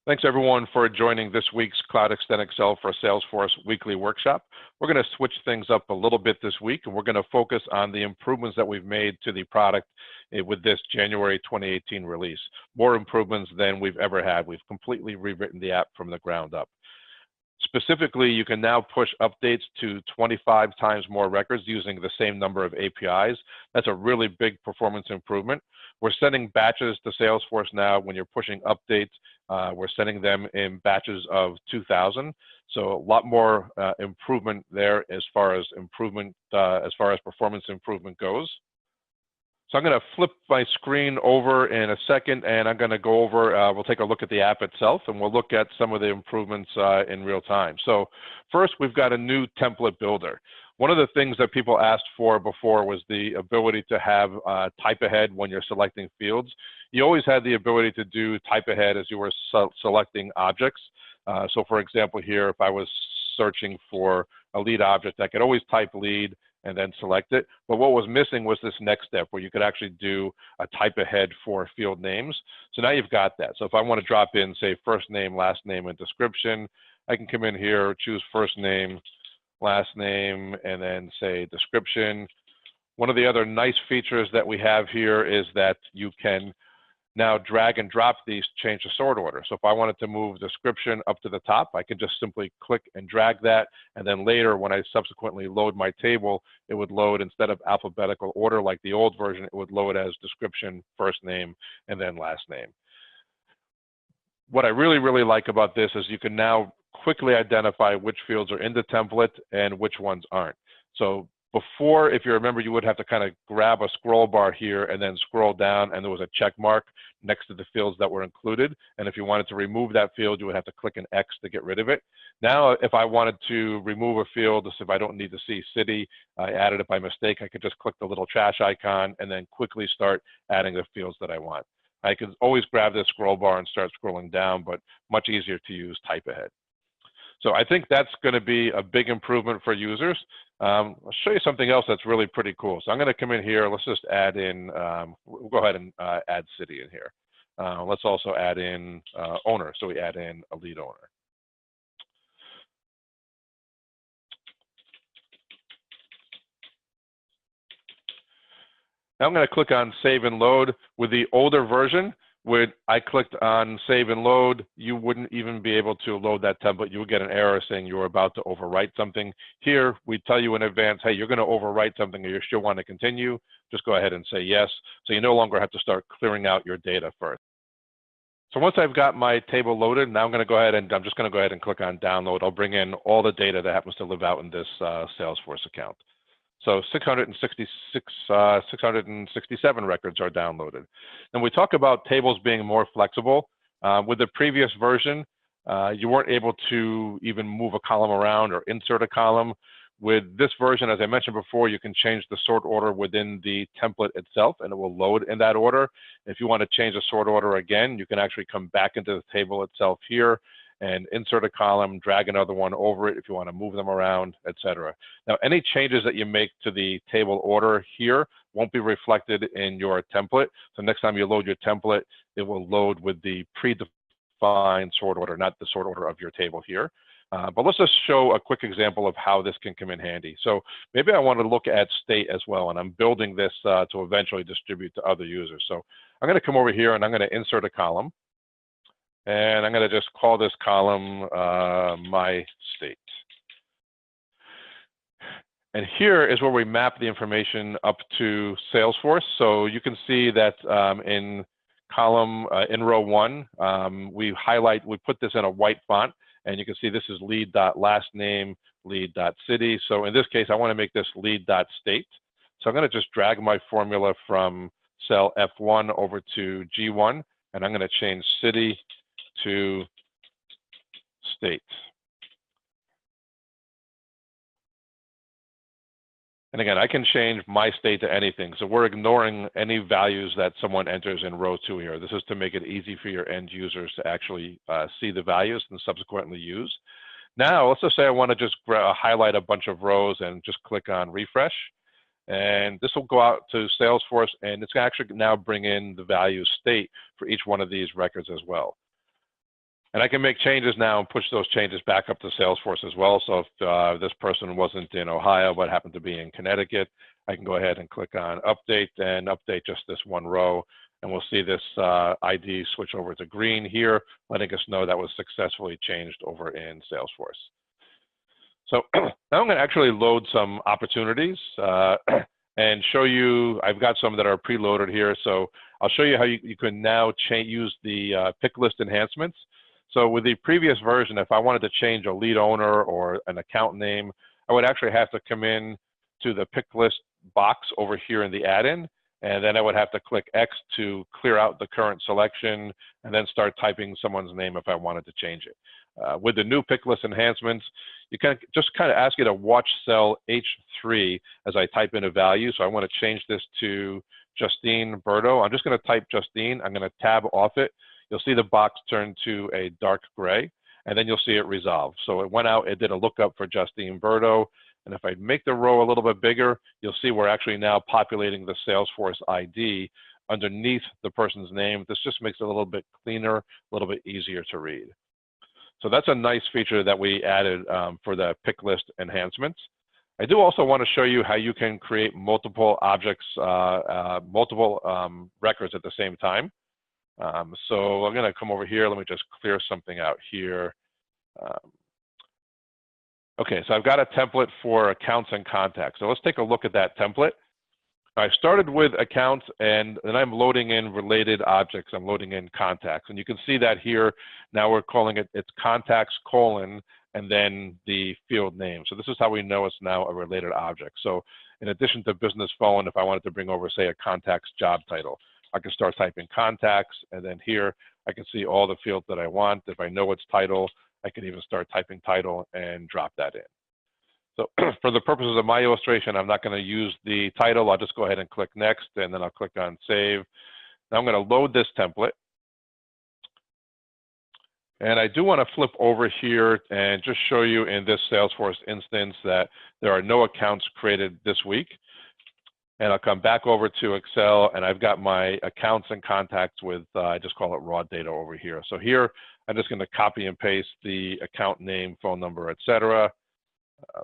Thanks everyone for joining this week's CloudExtend Excel for Salesforce weekly workshop. We're going to switch things up a little bit this week, and we're going to focus on the improvements that we've made to the product with this January 2018 release. More improvements than we've ever had. We've completely rewritten the app from the ground up. Specifically, you can now push updates to 25 times more records using the same number of APIs. That's a really big performance improvement. We're sending batches to Salesforce now. When you're pushing updates, we're sending them in batches of 2,000. So a lot more improvement there as far as performance improvement goes. So I'm going to flip my screen over in a second, and I'm going to go over, we'll take a look at the app itself, and we'll look at some of the improvements in real time. So first, we've got a new template builder. One of the things that people asked for before was the ability to have type ahead when you're selecting fields. You always had the ability to do type ahead as you were selecting objects. So for example here, if I was searching for a lead object, I could always type lead and then select it. But what was missing was this next step where you could actually do a type ahead for field names. So now you've got that. So if I want to drop in, say, first name, last name, and description, I can come in here, choose first name, last name, and then say description. One of the other nice features that we have here is that you can now drag and drop these to change the sort order. So if I wanted to move description up to the top, I can just simply click and drag that, and then later when I subsequently load my table, it would load instead of alphabetical order like the old version, it would load as description, first name, and then last name. What I really like about this is you can now quickly identify which fields are in the template and which ones aren't. So before, if you remember, you would have to kind of grab a scroll bar here and then scroll down, and there was a check mark next to the fields that were included. And if you wanted to remove that field, you would have to click an X to get rid of it. Now, if I wanted to remove a field, if I don't need to see city, I added it by mistake, I could just click the little trash icon and then quickly start adding the fields that I want. I could always grab this scroll bar and start scrolling down, but much easier to use type ahead. So I think that's going to be a big improvement for users. I'll show you something else that's really pretty cool. So I'm going to come in here. Let's just add in, we'll go ahead and add city in here. Let's also add in owner. So we add in a lead owner. Now I'm going to click on save and load. With the older version, when I clicked on save and load, you wouldn't even be able to load that template. You would get an error saying you were about to overwrite something. Here, we tell you in advance, hey, you're going to overwrite something and you still want to continue. Just go ahead and say yes. So you no longer have to start clearing out your data first. So once I've got my table loaded, now I'm just going to go ahead and click on download. I'll bring in all the data that happens to live out in this Salesforce account. So 667 records are downloaded. And we talk about tables being more flexible. With the previous version, you weren't able to even move a column around or insert a column. With this version, as I mentioned before, you can change the sort order within the template itself, and it will load in that order. If you want to change the sort order again, you can actually come back into the table itself here and insert a column, drag another one over it if you want to move them around, etc. Now, any changes that you make to the table order here won't be reflected in your template. So next time you load your template, it will load with the predefined sort order, not the sort order of your table here. But let's just show a quick example of how this can come in handy. So maybe I want to look at state as well, and I'm building this to eventually distribute to other users. So I'm going to come over here and I'm going to insert a column. And I'm going to just call this column my state. And here is where we map the information up to Salesforce. So you can see that in column, in row 1, we put this in a white font. And you can see this is lead.lastname, lead.city. So in this case, I want to make this lead.state. So I'm going to just drag my formula from cell F1 over to G1. And I'm going to change city to state. And again, I can change my state to anything. So we're ignoring any values that someone enters in row 2 here. This is to make it easy for your end users to actually see the values and subsequently use. Now, let's just say I want to just highlight a bunch of rows and just click on refresh. And this will go out to Salesforce, and it's actually now bring in the value state for each one of these records as well. And I can make changes now and push those changes back up to Salesforce as well. So if this person wasn't in Ohio but happened to be in Connecticut, I can go ahead and click on update and update just this one row. And we'll see this ID switch over to green here, letting us know that was successfully changed over in Salesforce. So now I'm going to actually load some opportunities and show you. I've got some that are preloaded here. So I'll show you how you can now use the pick list enhancements. So with the previous version, if I wanted to change a lead owner or an account name, I would actually have to come in to the pick list box over here in the add-in, and then I would have to click X to clear out the current selection and then start typing someone's name if I wanted to change it. With the new pick list enhancements, you can just kind of ask you to watch cell H3 as I type in a value. So I want to change this to Justine Berto. I'm just going to type Justine. I'm going to tab off it. You'll see the box turn to a dark gray, and then you'll see it resolve. So it went out, it did a lookup for Justine Berto, and if I make the row a little bit bigger, you'll see we're actually now populating the Salesforce ID underneath the person's name. This just makes it a little bit cleaner, a little bit easier to read. So that's a nice feature that we added for the pick list enhancements. I do also want to show you how you can create multiple objects, multiple records at the same time. So I'm going to come over here. Let me just clear something out here. Okay, so I've got a template for accounts and contacts. So let's take a look at that template. I started with accounts, and then I'm loading in related objects. I'm loading in contacts, and you can see that here. Now we're calling it's contacts : and then the field name. So this is how we know it's now a related object. So in addition to business phone, if I wanted to bring over, say, a contacts job title, I can start typing contacts, and then here I can see all the fields that I want. If I know its title, I can even start typing title and drop that in. So for the purposes of my illustration, I'm not going to use the title. I'll just go ahead and click next, and then I'll click on save. Now I'm going to load this template. And I do want to flip over here and just show you in this Salesforce instance that there are no accounts created this week. And I'll come back over to Excel, and I've got my accounts and contacts with, I just call it raw data over here. So here, I'm just going to copy and paste the account name, phone number, etc.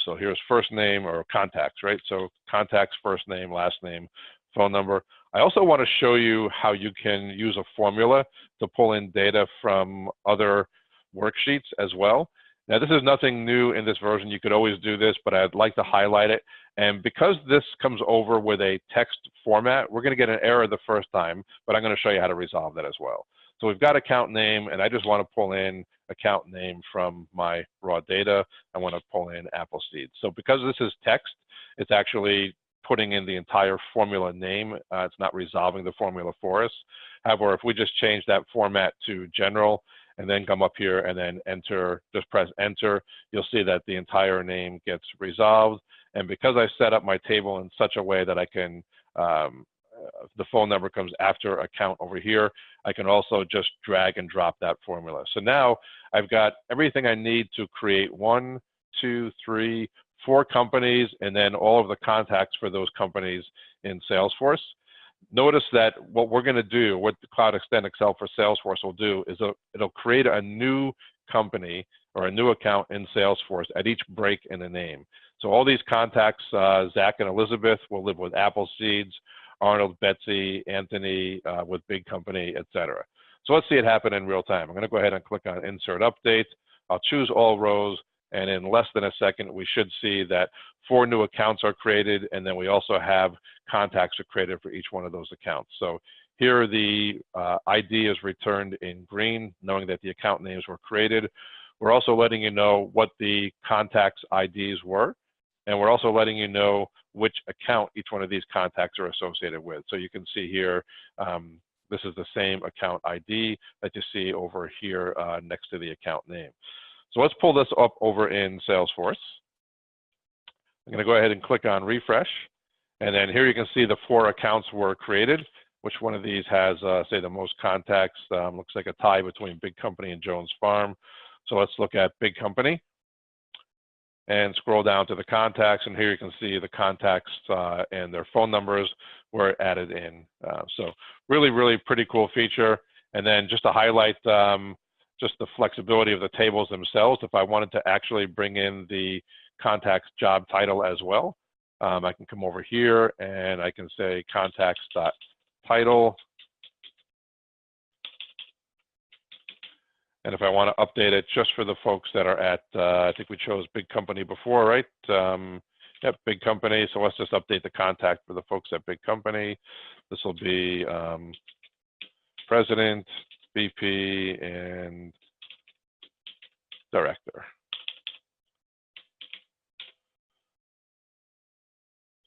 So here's first name or contacts, right? So contacts, first name, last name, phone number. I also want to show you how you can use a formula to pull in data from other worksheets as well. Now, this is nothing new in this version. You could always do this, but I'd like to highlight it. And because this comes over with a text format, we're going to get an error the first time, but I'm going to show you how to resolve that as well. So we've got account name, and I just want to pull in account name from my raw data. I want to pull in Appleseed. So because this is text, it's actually putting in the entire formula name. It's not resolving the formula for us. However, if we just change that format to general and then come up here and then enter, just press enter, you'll see that the entire name gets resolved. And because I set up my table in such a way that I can, the phone number comes after account over here, I can also just drag and drop that formula. So now I've got everything I need to create 1, 2, 3, 4 companies, and then all of the contacts for those companies in Salesforce. Notice that what we're going to do, what the CloudExtend Excel for Salesforce will do, is it'll create a new company or a new account in Salesforce at each break in the name. So all these contacts, Zach and Elizabeth, will live with Appleseeds, Arnold, Betsy, Anthony with Big Company, etc. So let's see it happen in real time. I'm going to go ahead and click on Insert Update. I'll choose all rows, and in less than a second, we should see that 4 new accounts are created, and then we also have contacts are created for each one of those accounts. So here the ID is returned in green, knowing that the account names were created. We're also letting you know what the contacts IDs were, and we're also letting you know which account each one of these contacts are associated with. So you can see here, this is the same account ID that you see over here next to the account name. So let's pull this up over in Salesforce. I'm going to go ahead and click on refresh. And then here you can see the 4 accounts were created. Which one of these has, say, the most contacts? Looks like a tie between Big Company and Jones Farm. So let's look at Big Company and scroll down to the contacts. And here you can see the contacts and their phone numbers were added in. So really, really pretty cool feature. And then just to highlight, just the flexibility of the tables themselves. If I wanted to actually bring in the contact's job title as well, I can come over here and I can say contacts.title. And if I want to update it just for the folks that are at, I think we chose big company before, right? Yep, big company. So let's just update the contact for the folks at big company. This will be president, VP, and director.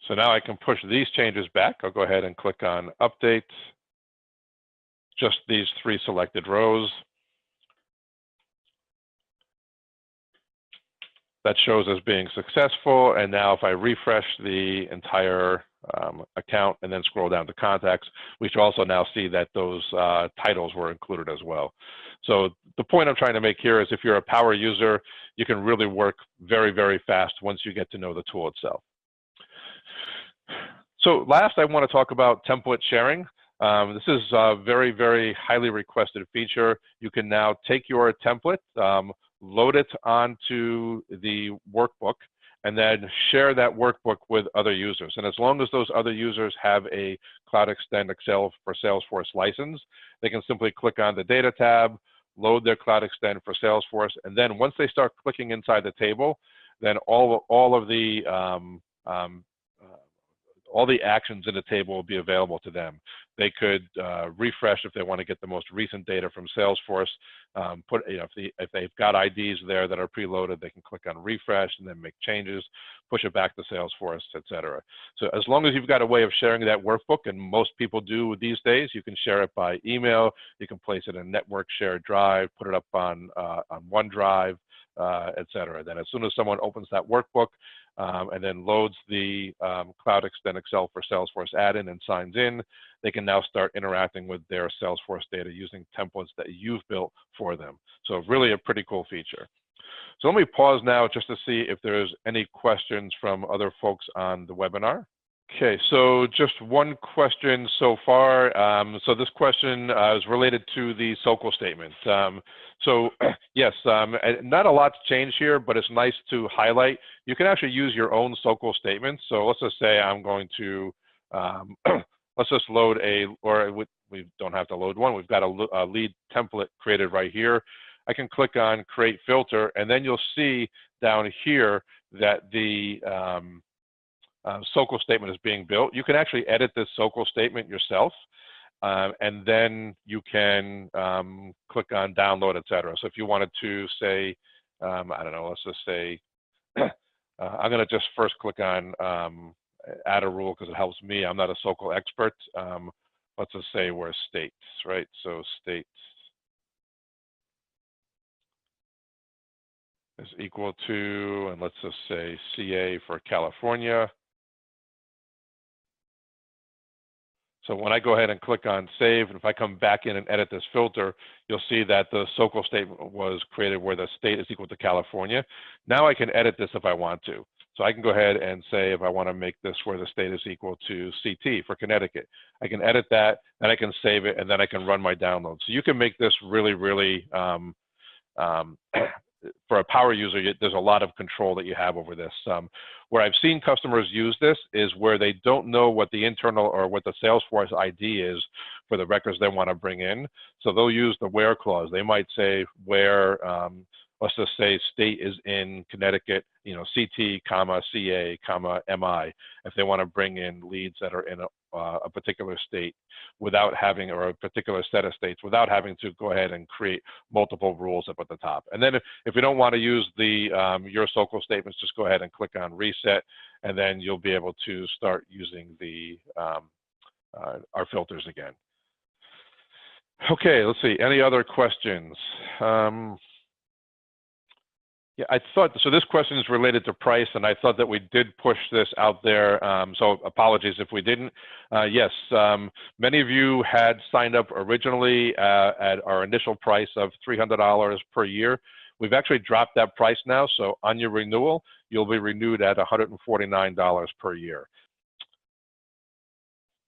So now I can push these changes back. I'll go ahead and click on update. Just these 3 selected rows. That shows as being successful. And now if I refresh the entire account and then scroll down to contacts, we should also now see that those titles were included as well. So the point I'm trying to make here is if you're a power user, you can really work very, very fast once you get to know the tool itself. So last, I want to talk about template sharing. This is a very, very highly requested feature. You can now take your template, load it onto the workbook, and then share that workbook with other users. And as long as those other users have a CloudExtend Excel for Salesforce license, they can simply click on the Data tab, load their CloudExtend for Salesforce, and then once they start clicking inside the table, then all the actions in the table will be available to them. They could refresh if they want to get the most recent data from Salesforce. If they've got IDs there that are preloaded, they can click on refresh and then make changes, push it back to Salesforce, etc. So as long as you've got a way of sharing that workbook, and most people do these days, you can share it by email, you can place it in a network shared drive, put it up on OneDrive, etc. Then as soon as someone opens that workbook, and then loads the CloudExtend Excel for Salesforce add-in and signs in, they can now start interacting with their Salesforce data using templates that you've built for them. So really a pretty cool feature. So let me pause now just to see if there's any questions from other folks on the webinar. Okay, so just one question so far. So this question is related to the SOQL statement. So yes, not a lot's changed here, but it's nice to highlight. You can actually use your own SOQL statements. So let's just say I'm going to, let's just load we don't have to load one. We've got a lead template created right here. I can click on Create Filter, and then you'll see down here that the SOQL statement is being built. You can actually edit this SOQL statement yourself, and then you can click on download, etc. So if you wanted to say, I don't know, let's just say, I'm going to just first click on add a rule because it helps me. I'm not a SOQL expert. Let's just say we're states, right? So states is equal to, and let's just say CA for California. So when I go ahead and click on save, and if I come back in and edit this filter, you'll see that the SOQL statement was created where the state is equal to California. Now I can edit this if I want to. So I can go ahead and say if I want to make this where the state is equal to CT for Connecticut. I can edit that, then I can save it, and then I can run my download. So you can make this really, really, for a power user, there's a lot of control that you have over this. Where I've seen customers use this is where they don't know what the internal or what the Salesforce ID is for the records they want to bring in. So they'll use the where clause. They might say where, let's just say state is in Connecticut, CT, comma, CA, comma, MI, if they want to bring in leads that are in a particular state without having, or a particular set of states, without having to go ahead and create multiple rules up at the top. And then if you don't want to use the your SOQL statements, just go ahead and click on reset, and then you'll be able to start using the our filters again. Okay, let's see, any other questions? Yeah, I thought, so this question is related to price, and I thought that we did push this out there, so apologies if we didn't. Yes, many of you had signed up originally at our initial price of $300 per year. We've actually dropped that price now, so on your renewal, you'll be renewed at $149 per year.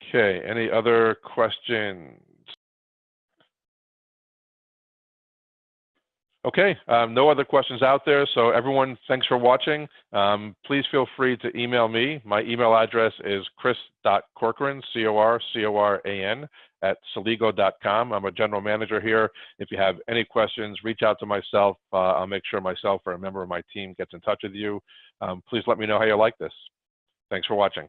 Okay, any other questions? Okay, no other questions out there. So everyone, thanks for watching. Please feel free to email me. My email address is chris.corcoran, C-O-R-C-O-R-A-N, @celigo.com. I'm a general manager here. If you have any questions, reach out to myself. I'll make sure myself or a member of my team gets in touch with you. Please let me know how you like this. Thanks for watching.